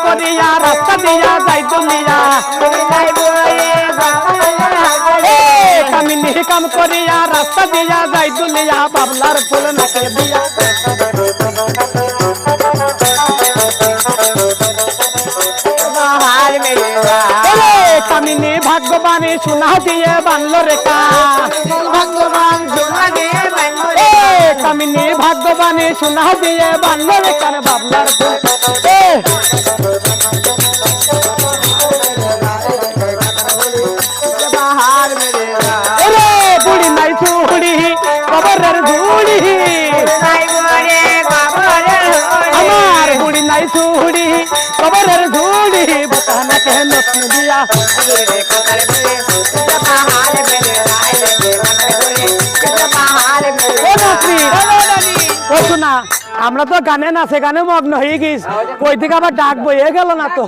করিয়া রাস্তা দিয়া যাই দুনিয়া কামিনী কাম করিয়া রাস্তা দিয়া যাই দুনিয়া বাবলার ফুল নাকে দিয়া কামিনী ভাগ্যবাণী সোনা দিয়ে বানলো রেখা ভগবান সোনা দিয়ে বানলো কামিনী ভাগ্যবাণী সোনা দিয়ে বানলো রেখা বাবলার ফুল বাহার মেরে বুড়ি নাই চুড়ি কবরের ঝুড়ি আমার বুড়ি নাই চুড়ি কবরের ঝুড়ি বতানা কে নতুন দিয়া ও শোনা আমরা তো গানে নাচে গানে মগ্ন হয়ে গেছি কই থেকে আবার ডাক বইয়ে গেল না তো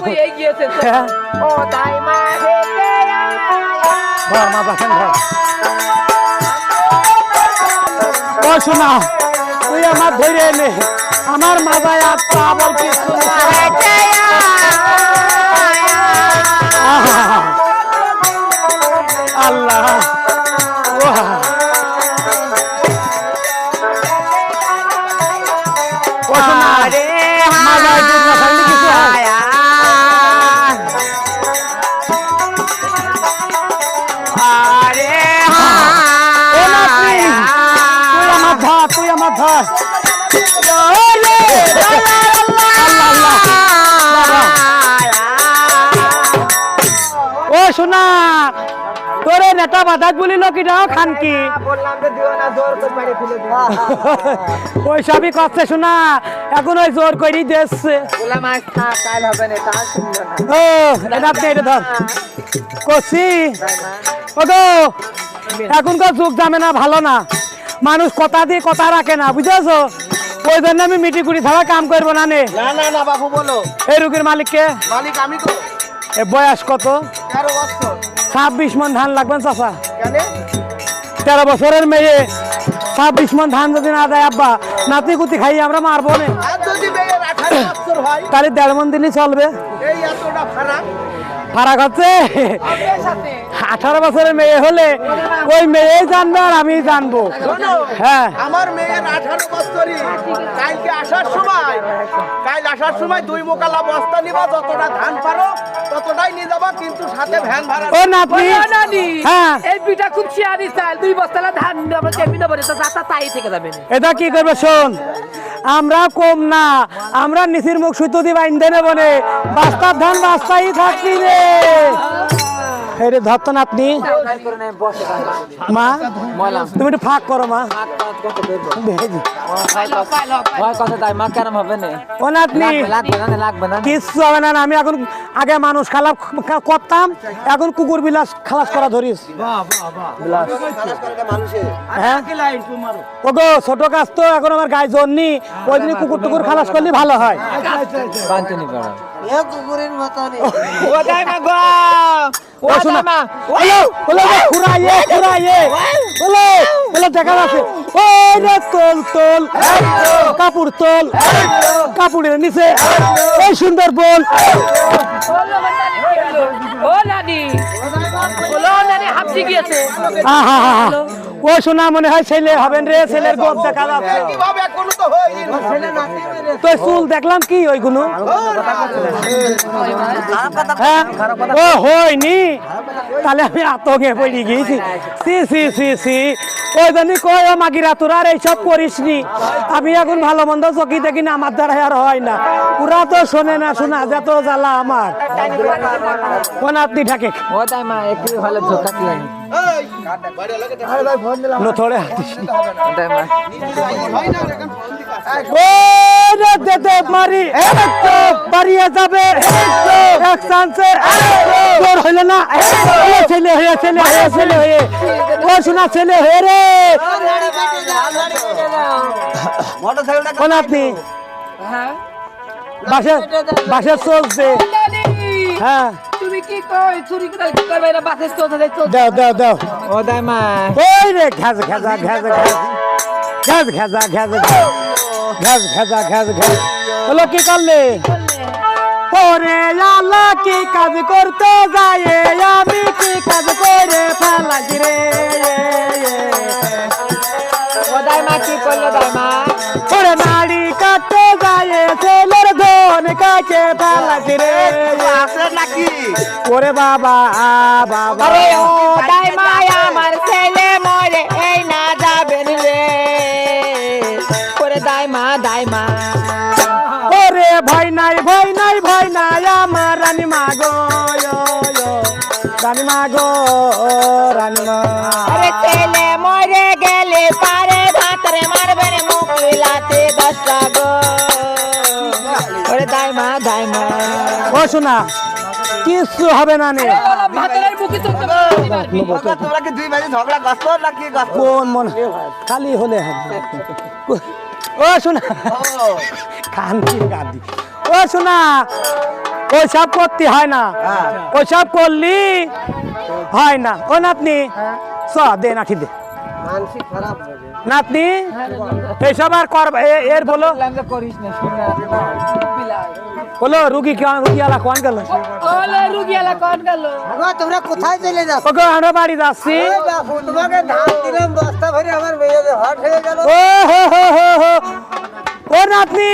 ধর মা বাসন ধর ও শোনা তুই আমার ধরে এনে আমার মাথায় আর পাবল কিছু আল্লাহ ও শোনা রে মাথায় দুধ না থাকলে কিছু হয় তুই আমার ধর ও শোনা তোরে নেতা বাধাক বলিল কিটাও খান কি ওই সবই করছে শোনা এখন ওই জোর করি দিচ্ছে ও এটা ধর করছি ও গো এখনকার যুগ যাবে না ভালো না মানুষ কথা দিয়ে কথা রাখে না বুঝেছো ওই জন্য আমি মিটি কুড়ি ছাড়া কাম করবো না নে না বাবু বলো এই রুগীর মালিককে মালিক আমি তো এ বয়স কত 13 বছর 26 মন ধান লাগবেন চাচা কেন 13 বছরের মেয়ে 26 মন ধান যদি না দেয় আব্বা নাতি কুতি খাই আমরা মারবো না আর যদি মেয়ের 18 বছর হয় তাহলে 1.5 মন দিলেই চলবে এই এতটা ফারাক ফারাক হচ্ছে 18 বছরের মেয়ে হলে ওই মেয়ে জানবে আর আমি জানবো হ্যাঁ আমার মেয়ের 18 বছরই কালকে আসার সময় 2 মোকালা বস্তা নিবা যতটা ধান পারো ততটাই নিয়ে যাবা কিন্তু সাথে ভ্যান ভাড়া ও নাতি হ্যাঁ এই বিটা খুব শিয়ারি চাল 2 বস্তালা ধান আমরা কেমনে নেব তো যাতা তাই থেকে যাবে না এটা কি করবে শোন আমরা কম না আমরা নিচির মুখ সুতো দি বাইন্ধে নেব নে বাস্তার ধান বাস্তাই থাকবি রে এই রে ধরতো না আপনি মা তুমি একটু ফাঁক করো মা ও নাতনি কিচ্ছু হবে না আমি এখন আগে মানুষ খালাপ করতাম এখন কুকুর বিলাস খালাস করা ধরিস হ্যাঁ ও গো ছোট কাজ তো এখন আমার গায়ে জোর নি ওই দিন কুকুর টুকুর খালাস করলে ভালো হয় কাপড় তোল কাপড়ের নিচে এই সুন্দর বল ও নানি বলো নানি হাফসি গিয়েছে ও শোনা মনে হয় ছেলে হবেন রে ছেলের গোপ দেখা যাচ্ছে কিভাবে এখনো তো হয়নি তো চুল দেখলাম কি ওইগুলো হ্যাঁ ও হয়নি তাহলে আমি আতঙ্কে পড়ে গিয়েছি সি সি সি সি ওই জন্য কই ও মাগিরা তোরা আর এইসব করিসনি আমি এখন ভালো মন্দ চকি দেখি না আমার দ্বারা আর হয় না ওরা তো শোনে না শোনা যত জ্বালা আমার কোন আপনি ঠাকে থোড়ে হাতিস মারি বাড়িয়ে যাবে এক চান্সে তোর হইল না ছেলে হয়ে ছেলে হয়ে ছেলে হয়ে ও শোনা ছেলে হয়ে রে কোন আপনি বাসের চলছে হ্যাঁ তুমি কি কই চুরি করবে না বাসে চলতে দাও দাও দাও ও দাই মা ওই রে ঘাজ ঘাজা ঘাজ ঘাজ ঘাজা ঘাজ ঘাজ ঘাজা ঘাজ ঘাজ হলো কি করলে ওরে আল্লাহ কি কাজ করতে যায় আমি কি কাজ করে ফেলাছি রে ও দাইমা কি করলো দাইমা ওরে নাড়ি কাটতে যায় ছেলের ধন কাকে ফেলাছি রে আছে নাকি ওরে বাবা বাবা আরে ও দাইমা আমার ছেলে মরে এই না যাবেন রে ওরে দাইমা দাইমা ওরে ভয় নাই ভয় নাই ভয় নাই আমার রানী মা গো রানী মা গো রানী মা আরে ছেলে মরে গেলে পারে ভাতরে মারবেন মুকিলাতে 10টা গো ওরে দাইমা দাইমা ও শোনা কিছু হবে না নে ভাতরের মুখে তো বাবা, তোমরা কি দুই ভাই ঝগড়া করছো নাকি করছো কোন মন খালি হলে হবে ও শোনা কান্দি কান্দি ও শোনা ওই সব করতে হয় না ওই সব করলি হয় না ও নাতনি চ দে নাকি দে মানসিক খারাপ নাতনি এইসব আর কর এর বলো করিস না শুনে বলো রুগী রুগী আলা কোন গেল ওলে রুগিয়ালা কোন গেল তোমরা কোথায় চলে যাচ্ছ ওকে আমরা বাড়ি যাচ্ছি তোমাকে ধান দিলাম বস্তা ভরে আমার মেয়েদের হট হয়ে গেল ও হো হো হো হো ও নাতনি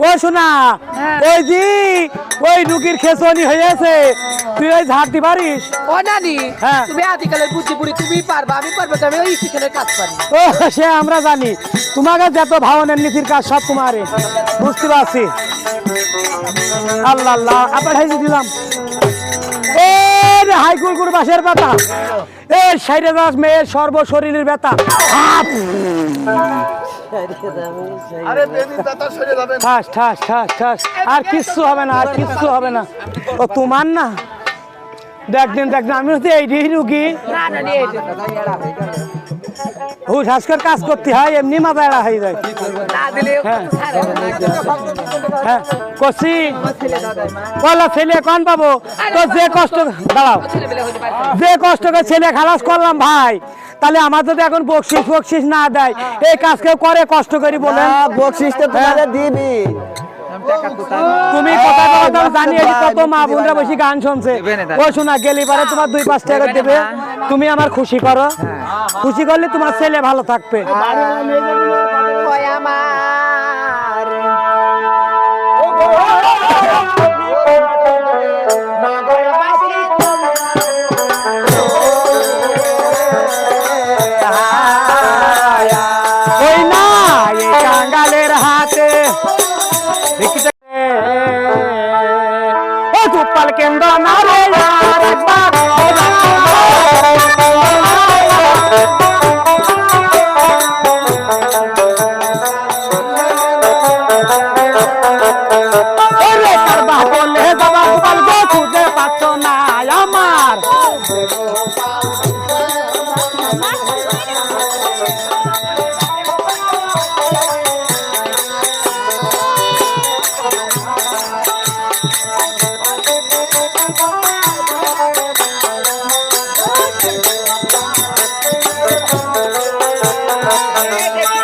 ও শোনা ওই জি ওই রুগীর খেসনি হয়েছে তুই ওই ঝাড় দি পারিস ও নানি হ্যাঁ। তুমি আদিকালের বুদ্ধি বুড়ি তুমি পারবা আমি পারবো না, আমি ওই শিখনের কাজ পারি ও সে আমরা জানি তোমাকে যত ভাবনের নীতির কাজ সব তোমারে বুঝতে পারছি আল্লাহ আল্লাহ আবার হাইজি দিলাম এ রে হাই কুলকুর বাসের ব্যথা এ সাইডে দাস মেয়ের সর্বশরীরের ব্যথা আরে বেবি দাদা সরে যাবেন ঠাস ঠাস ঠাস ঠাস আর কিচ্ছু হবে না আর কিচ্ছু হবে না ও তোমার না দেখদিন আমি হচ্ছে এই রুগী না নানি এই যে হুশ হাসকার কাজ করতে হয় এমনি মাথা এড়া হয়ে যায় না দিলে হ্যাঁ। ছাড়ে হ্যাঁ করছি বলা ছেলে কোন পাবো তো যে কষ্ট দাঁড়াও ছেলে বেলে হতে পারে যে কষ্ট করে ছেলে খালাস করলাম ভাই তাহলে আমার যদি এখন বকশিস না দেয় এই কাজ কেউ করে কষ্ট করি বলে বকশিস তো তোমাদের দিবি তুমি কথা কথা জানি এই যে কত মা বোনরা বসে গান শুনছে ও শোনা গেলি পারে তোমার 2-5 টাকা দেবে তুমি আমার খুশি করো খুশি করলে তোমার ছেলে ভালো থাকবে ওই আমার ওই না এই কাঙ্গালের হাতে ও চুপাল কেন্দ্র না রে আর একবার ওরে কারবা বলে যাবা গোপাল গো খুঁজে পাচ্ছ না আমার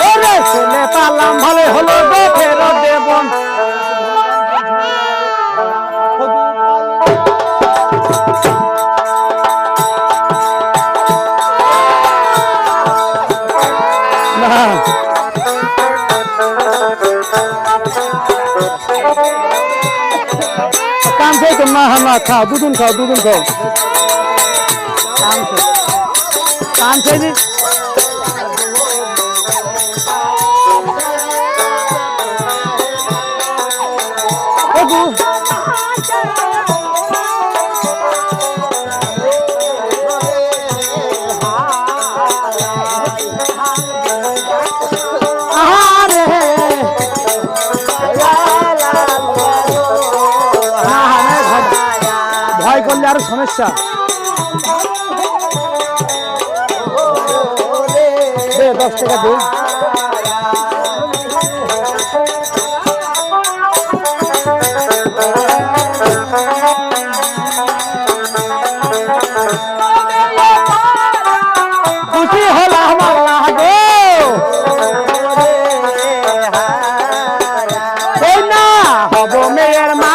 ওরে ছেলে পালাম ভালো হলো গো ফেরত দেবন না কাম থেকে না না খাও দুদিন খাও কাম থেকে ভয় করলে আরো সমস্যা দে 10 টাকা দে খুশি হলাম আল্লাহ গো ওই না হব মেয়ের মা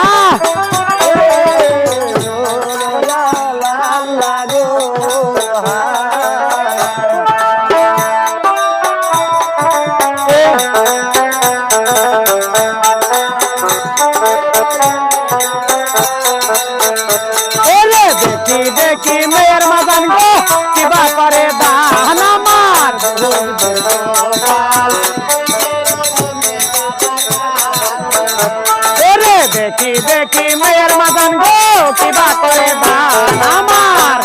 কিবা করে দান আমার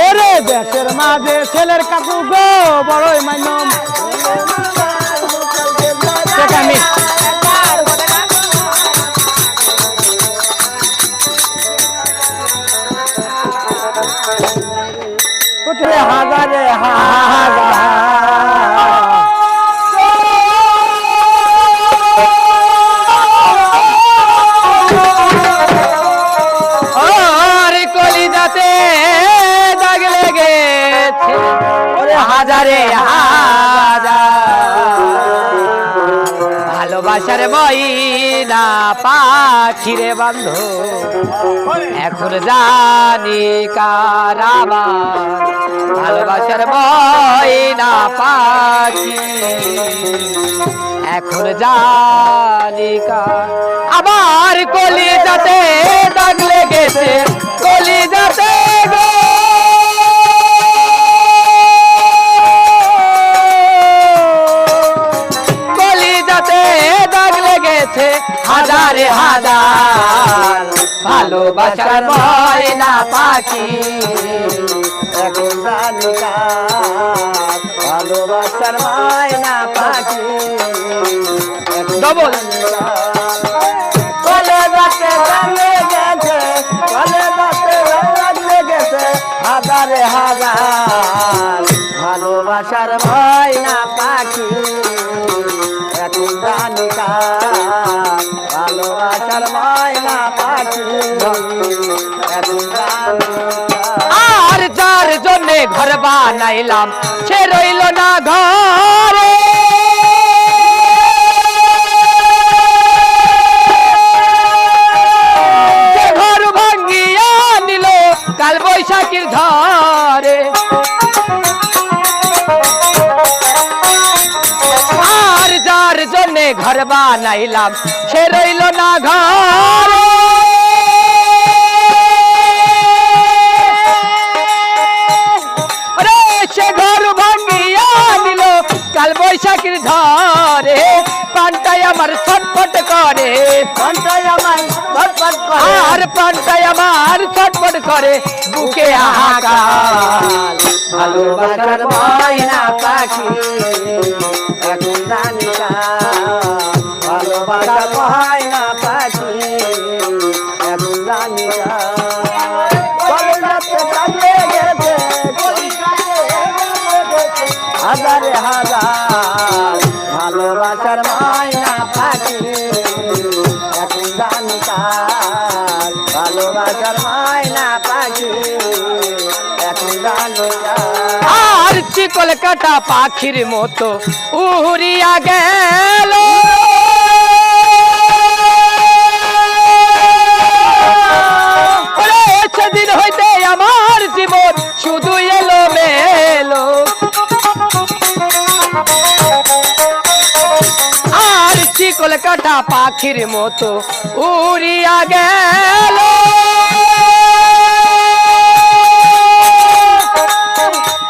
ওরে দেশের মাঝে ছেলের কাকু গো বড়ই মাইনম আমি হাজারে কলিজাতে দাগ লেগেছে ওরে হাজারে ভালোবাসার বই না পাখিরে বন্ধ এখন জানি কার আমার ভালোবাসার বই না পাখি এখন জানি কার আমার কলিজাতে দাগ লেগেছে কলিজাতে গো কলিজাতে দাগ লেগেছে হাজারে হাজার ভালোবাসার ময়না পাখি এখন জানি কার ভালোবাসার ময়না পাখি ডবল কলিজাতে দাগ লেগেছে কলিজাতে দাগ লেগেছে হাজারে হাজার ভালোবাসার ময়না পাখি এখন জানি কার ভালোবাসার ময়না পাখি এখন জানি আর যার জন্য ঘর বানাইলাম সে রইল না ঘরে ঘর ভাঙ্গিয়া নিল কাল বৈশাখীর ঝড়ে আর যার জন্যে ঘর বানাইলাম সে রইল না ঘরে সে ঘর ভাঙ্গিয়া নিল কাল বৈশাখীর ঝড়ে পান্তাই আমার ছটফট করে পান্তাই আমার ছটফট করে আর পান্তাই আমার ছটফট করে বুকে হাহাকার ভালোবাসার ময়না পাখি এখন জানি কার ভালোবাসার ময়না পাখি এখন জানি কার কলিজাতে দাগ লেগেছে হাজারে হাজার ভালোবাসার ময়না পাখি এখন জানি কার ভালোবাসার ময়না পাখি এখন জানি কার আর চিকল কাটা পাখির মতো উড়িয়া গেল সেদিন হইতে আমার জীবন শুধু এলো মেলো আর চিকল কাটা পাখির মতো উড়িয়া গেল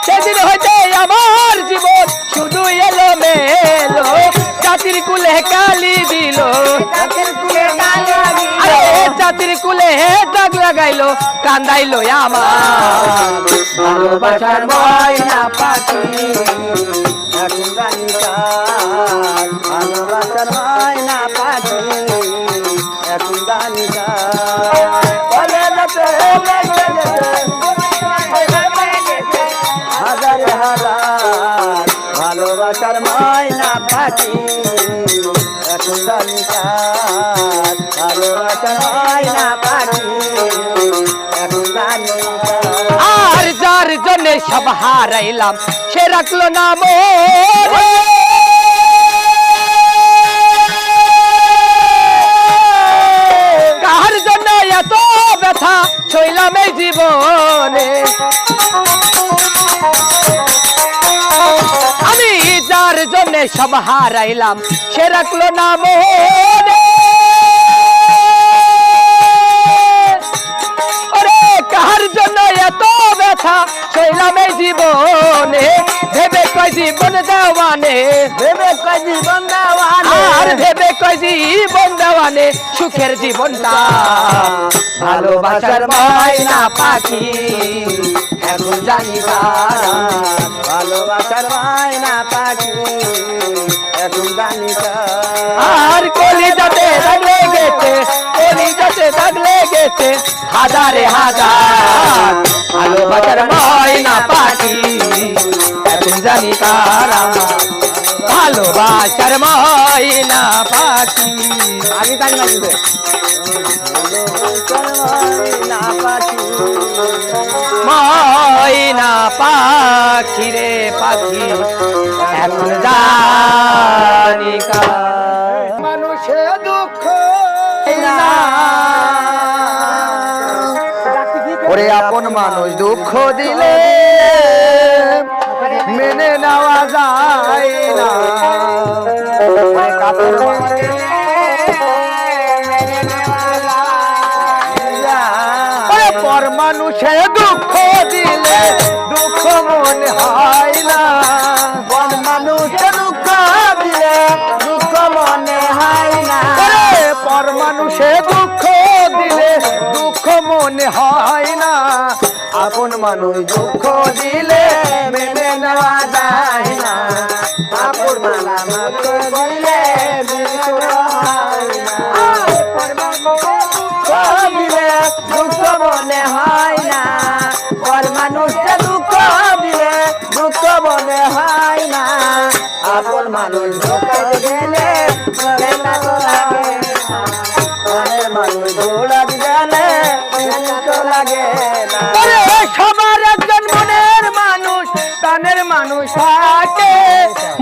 সেদিন হইতে আমার জীবন শুধু এলো মেলো জাতির কুলে কালি দিল আরে জাতির কুলে দাগ লাগাইলো কান্দাইলো আমার ভালোবাসার ময়না পাখি এখন জানি কার ভালোবাসার ময়না পাখি এখন জানি কার কলিজাতে হাজারে হাজার ভালোবাসার ময়না পাখি এখন জানি কার ভালোবাসার ময়না পাখি এখন জানি আর যার জন্যে সব হারাইলাম সে রাখলো না মোরে কার জন্য এত ব্যথা ছইলাম এই জীবনে আমি কার জন্য সব হারাইলাম সে রাখলো না মনে ওরে কার জন্য এত ব্যথা সইলাম এই জীবনে ভেবে কয় জীবন দেওয়ানে ভেবে কয় জীবন দেওয়ানে আর ভেবে কয় জীবন দেওয়ানে সুখের জীবনটা ভালোবাসার ময়না পাখি এখন জানি কারা ভালোবাসার ময়না পাখি এখন জানি আর কলিজাতে দাগ লেগেছে কলিজাতে দাগ লেগেছে হাজারে হাজার ভালোবাসার ময়না পাখি এখন জানি কারা ভালোবাসার ময়না পাখি আমি জানি না বুঝে ময়না পাখি রে পাখি এখন জানি মানুষে দুঃখ ওরে আপন মানুষ দুঃখ দিলে মেনে নেওয়া যায় না পর মানুষে দুঃখ দিলে দুঃখ মনে হয় না পর মানুষে দুঃখ দিলে দুঃখ মনে হয় না পর মানুষে দুঃখ দিলে দুঃখ মনে হয় না আপন মানুষ দুঃখ দিলে মেনে নেওয়া যায় না আপন মানুষ দিলে দুঃখ মনে হয় না পর মানুষকে দুঃখ দিলে দুঃখ মনে হয় না আপন মানুষ দুঃখ দিলে মানুষ দৌড়াত গেলে লাগে সবার একজন মনের মানুষ টানের মানুষ থাকে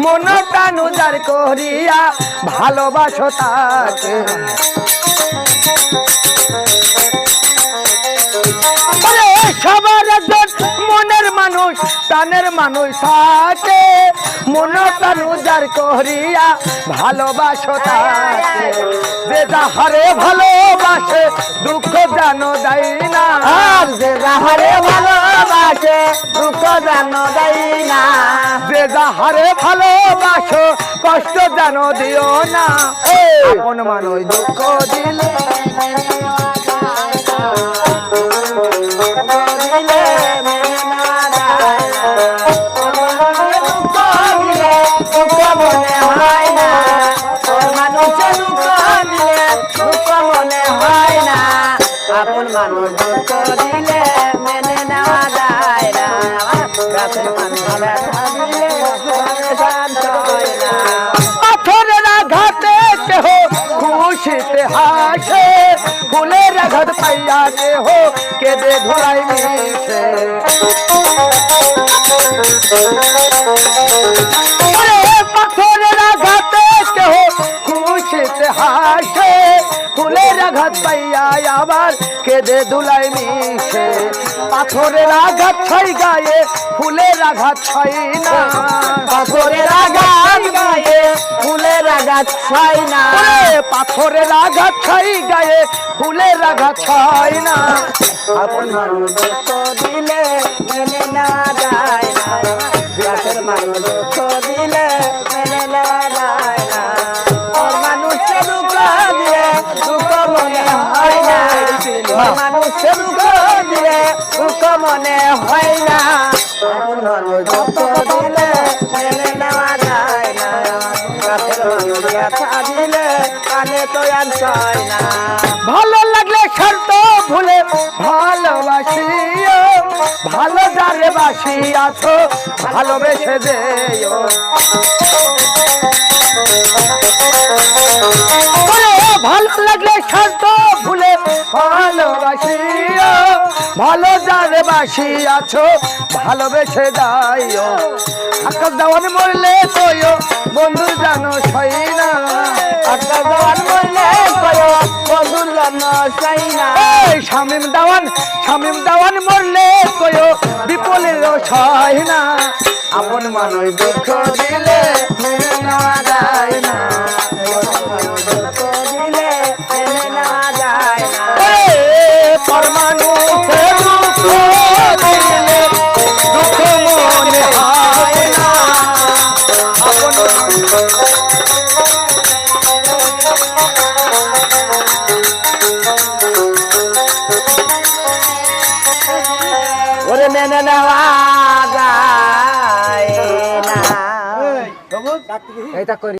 মন টান উজাড় করিয়া ভালোবাসো তাকে সবার একজন মনের মানুষ টানের মানুষ থাকে মন প্রাণ উজাড় করিয়া ভালোবাসো তাকে যে যাহারে ভালোবাসে দুঃখ জানো দেয় না আর যে যাহারে ভালোবাসে দুঃখ জানো দেয় না যে যাহারে ভালোবাসো কষ্ট জানো দিও না আপন মানুষ দুঃখ দিলে আপন মানুষ দুঃখ দিলে মেনে নেওয়া যায় না গাছের মানুষ পাথরের আঘাতে কেহ খুশিতে হাসে ফুলের আঘাত পাইয়া কেহ কেঁদে ধরাই মিশে পাথরের আঘাতে কেহ খুশিতে হাসে ফুলের আঘাত পাইয়া আবার কেঁদে ধুলাই মিশে পাথরের আঘাত ছয় গায়ে ফুলের আঘাত ছয় না পাথরের আঘাত গায়ে ফুলের আঘাত ছয় না পাথরের আঘাত ছয় গায়ে ফুলের আঘাত ছয় না আপন মানুষ দুঃখ দিলে মেনে নেওয়া যায় না গাছের মানুষ দুঃখ দিলে মেনে নেওয়া যায় না মানুষের দুঃখ দিলে দুঃখ মনে হয় না মানুষের দুঃখ দিলে দুঃখ মনে হয় না দুঃখ দিলে মেনে নেওয়া যায় না গাছের মানুষ ব্যথা দিলে কানে তো আর চায় না ভালো লাগলে শর্ত ভুলে ভালোবাসিও ভালো যারে বাসি আছো ভালোবেসে দেও ভালো লাগলে শর্ত ভুলে ভালোবাসিও ভালো যারে বাসি আছো ভালোবেসে যাইও আকাশ দেওয়ান মরলে কইও বন্ধু জানো সই না আকাশ দেওয়ান মরলে কইও বন্ধু জানো সই না শামিম দেওয়ান মরলে কইও বিপলের সই না আপন মানুষ দুঃখ দিলে ওরে মেনে নেওয়া যায় না। এই, বাবু, এইটা করি